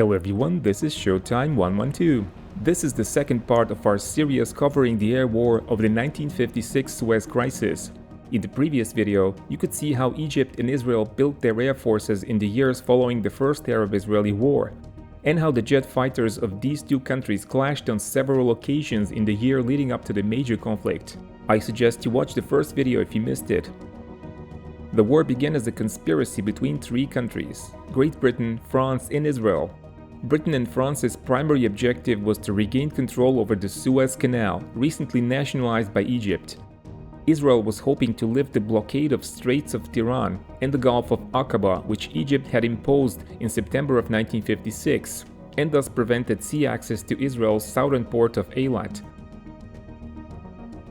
Hello everyone, this is Showtime 112. This is the second part of our series covering the air war of the 1956 Suez Crisis. In the previous video, you could see how Egypt and Israel built their air forces in the years following the First Arab-Israeli War, and how the jet fighters of these two countries clashed on several occasions in the year leading up to the major conflict. I suggest you watch the first video if you missed it. The war began as a conspiracy between three countries: Great Britain, France, and Israel. Britain and France's primary objective was to regain control over the Suez Canal, recently nationalized by Egypt. Israel was hoping to lift the blockade of Straits of Tiran and the Gulf of Aqaba, which Egypt had imposed in September of 1956, and thus prevented sea access to Israel's southern port of Eilat.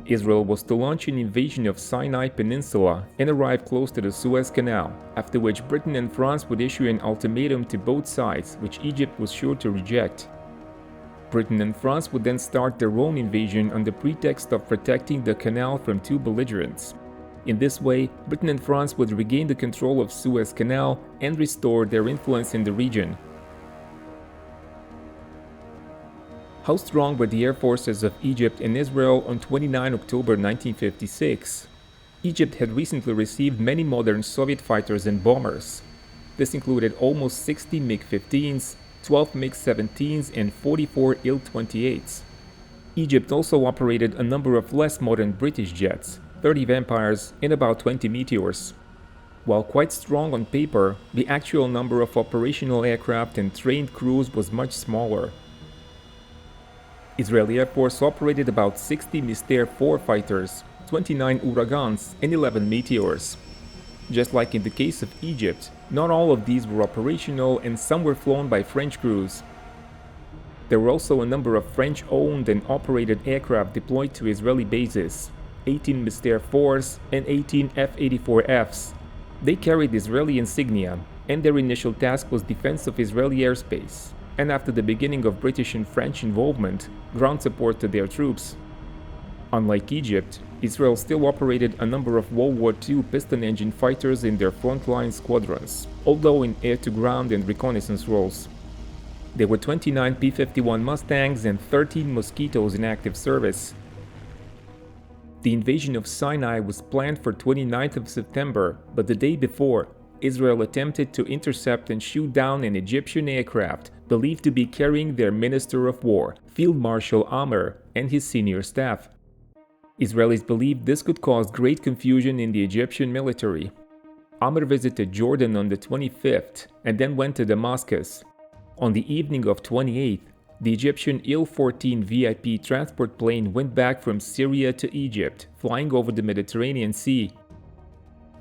Israel was to launch an invasion of Sinai Peninsula and arrive close to the Suez Canal, after which Britain and France would issue an ultimatum to both sides, which Egypt was sure to reject. Britain and France would then start their own invasion on the pretext of protecting the canal from two belligerents. In this way, Britain and France would regain the control of Suez Canal and restore their influence in the region. How strong were the air forces of Egypt and Israel on 29 October 1956? Egypt had recently received many modern Soviet fighters and bombers. This included almost 60 MiG-15s, 12 MiG-17s, and 44 Il-28s. Egypt also operated a number of less modern British jets, 30 Vampires and about 20 Meteors. While quite strong on paper, the actual number of operational aircraft and trained crews was much smaller. Israeli Air Force operated about 60 Mister 4 fighters, 29 Uragans, and 11 Meteors. Just like in the case of Egypt, not all of these were operational and some were flown by French crews. There were also a number of French-owned and operated aircraft deployed to Israeli bases, 18 Mister 4s and 18 F-84Fs. They carried Israeli insignia, and their initial task was defense of Israeli airspace, and after the beginning of British and French involvement, ground support to their troops. Unlike Egypt, Israel still operated a number of World War II piston-engine fighters in their frontline squadrons, although in air-to-ground and reconnaissance roles. There were 29 P-51 Mustangs and 13 Mosquitoes in active service. The invasion of Sinai was planned for 29th of September, but the day before, Israel attempted to intercept and shoot down an Egyptian aircraft believed to be carrying their Minister of War, Field Marshal Amr, and his senior staff. Israelis believed this could cause great confusion in the Egyptian military. Amr visited Jordan on the 25th and then went to Damascus. On the evening of 28th, the Egyptian Il-14 VIP transport plane went back from Syria to Egypt, flying over the Mediterranean Sea.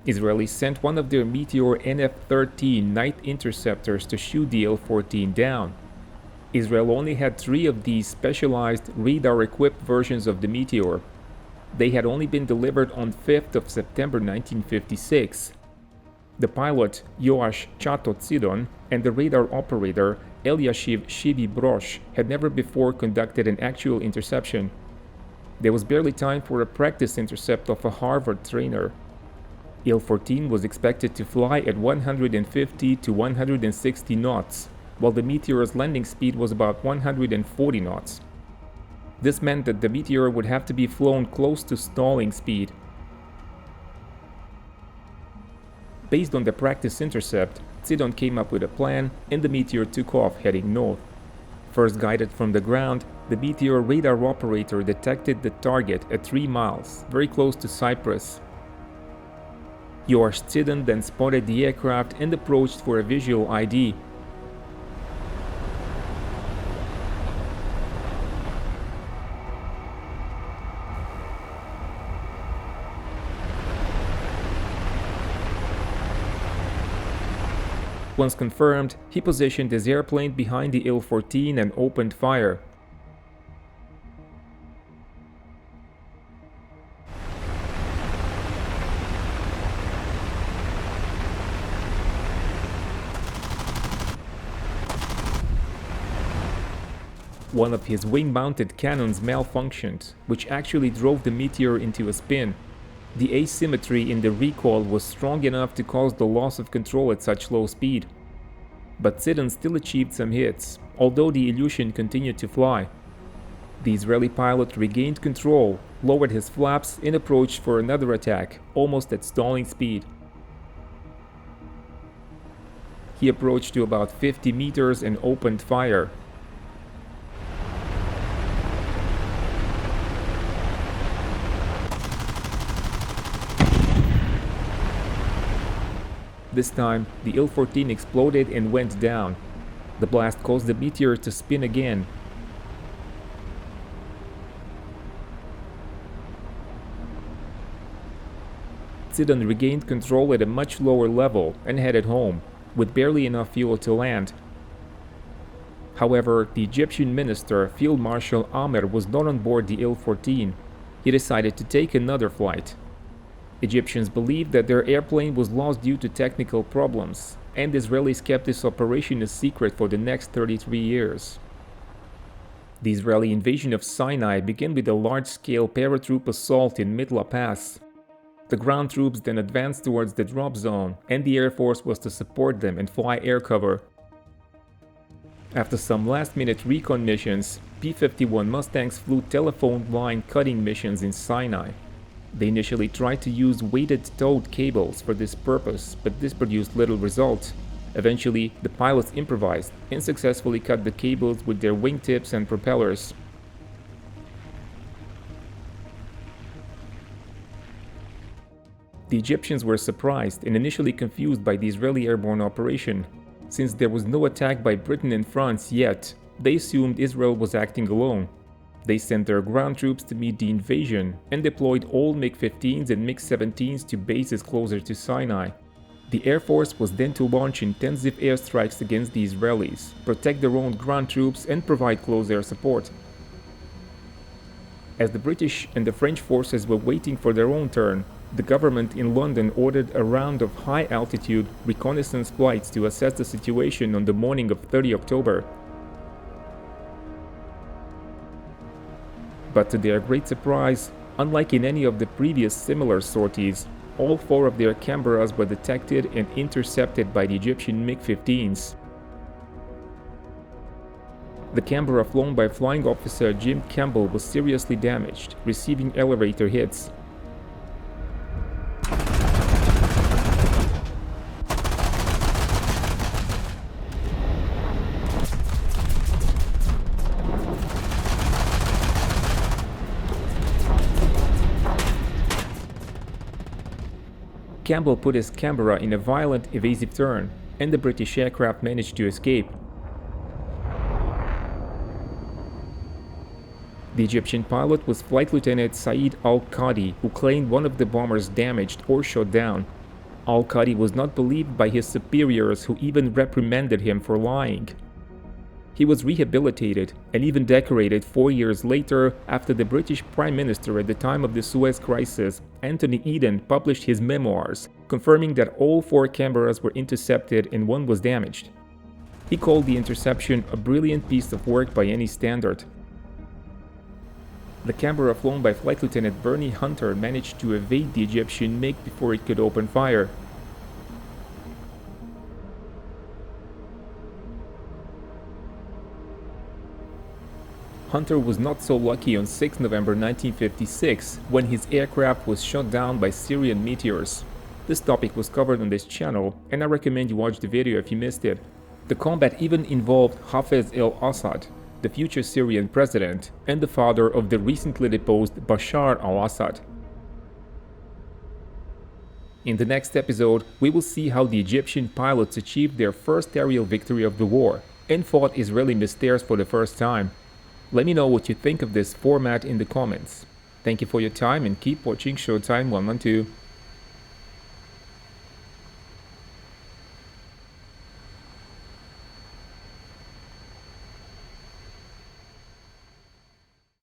Israelis sent one of their Meteor NF-13 night interceptors to shoot the Il-14 down. Israel only had 3 of these specialized radar-equipped versions of the Meteor. They had only been delivered on 5th of September 1956. The pilot, Yoash Chato Tzidon, and the radar operator, Eliashiv Shivi Brosh, had never before conducted an actual interception. There was barely time for a practice intercept of a Harvard trainer. Il-14 was expected to fly at 150 to 160 knots, while the Meteor's landing speed was about 140 knots. This meant that the Meteor would have to be flown close to stalling speed. Based on the practice intercept, Tzidon came up with a plan, and the Meteor took off heading north. First guided from the ground, the Meteor radar operator detected the target at 3 miles, very close to Cyprus. Yoash Tzidon then spotted the aircraft and approached for a visual ID. Once confirmed, he positioned his airplane behind the Il-14 and opened fire. One of his wing-mounted cannons malfunctioned, which actually drove the Meteor into a spin. The asymmetry in the recoil was strong enough to cause the loss of control at such low speed. but Zidane still achieved some hits, although the Ilyushin continued to fly. The Israeli pilot regained control, lowered his flaps, and approached for another attack, almost at stalling speed. He approached to about 50 meters and opened fire. This time, the Il-14 exploded and went down. The blast caused the Meteor to spin again. Zidane regained control at a much lower level and headed home, with barely enough fuel to land. However, the Egyptian minister, Field Marshal Amer, was not on board the Il-14. He decided to take another flight. Egyptians believed that their airplane was lost due to technical problems, and Israelis kept this operation a secret for the next 33 years. The Israeli invasion of Sinai began with a large-scale paratroop assault in Mitla Pass. The ground troops then advanced towards the drop zone, and the Air Force was to support them and fly air cover. After some last-minute recon missions, P-51 Mustangs flew telephone line cutting missions in Sinai. They initially tried to use weighted towed cables for this purpose, but this produced little result. Eventually, the pilots improvised and successfully cut the cables with their wingtips and propellers. The Egyptians were surprised and initially confused by the Israeli airborne operation. Since there was no attack by Britain and France yet, they assumed Israel was acting alone. They sent their ground troops to meet the invasion and deployed all MiG-15s and MiG-17s to bases closer to Sinai. The Air Force was then to launch intensive airstrikes against the Israelis, protect their own ground troops, and provide close air support. As the British and the French forces were waiting for their own turn, the government in London ordered a round of high-altitude reconnaissance flights to assess the situation on the morning of 30 October. But to their great surprise, unlike in any of the previous similar sorties, all 4 of their Canberras were detected and intercepted by the Egyptian MiG-15s. The Canberra flown by Flying Officer Jim Campbell was seriously damaged, receiving elevator hits. Campbell put his Canberra in a violent evasive turn, and the British aircraft managed to escape. The Egyptian pilot was Flight Lieutenant Saeed Al-Qadi, who claimed one of the bombers damaged or shot down. Al-Qadi was not believed by his superiors, who even reprimanded him for lying. He was rehabilitated and even decorated 4 years later after the British Prime Minister at the time of the Suez Crisis, Anthony Eden, published his memoirs, confirming that all 4 Canberras were intercepted and 1 was damaged. He called the interception a brilliant piece of work by any standard. The Canberra flown by Flight Lieutenant Bernie Hunter managed to evade the Egyptian MiG before it could open fire. Hunter was not so lucky on 6 November 1956 when his aircraft was shot down by Syrian meteors. This topic was covered on this channel, and I recommend you watch the video if you missed it. The combat even involved Hafez al-Assad, the future Syrian president and the father of the recently deposed Bashar al-Assad. In the next episode, we will see how the Egyptian pilots achieved their first aerial victory of the war and fought Israeli Mystères for the first time. Let me know what you think of this format in the comments. Thank you for your time and keep watching Showtime 112.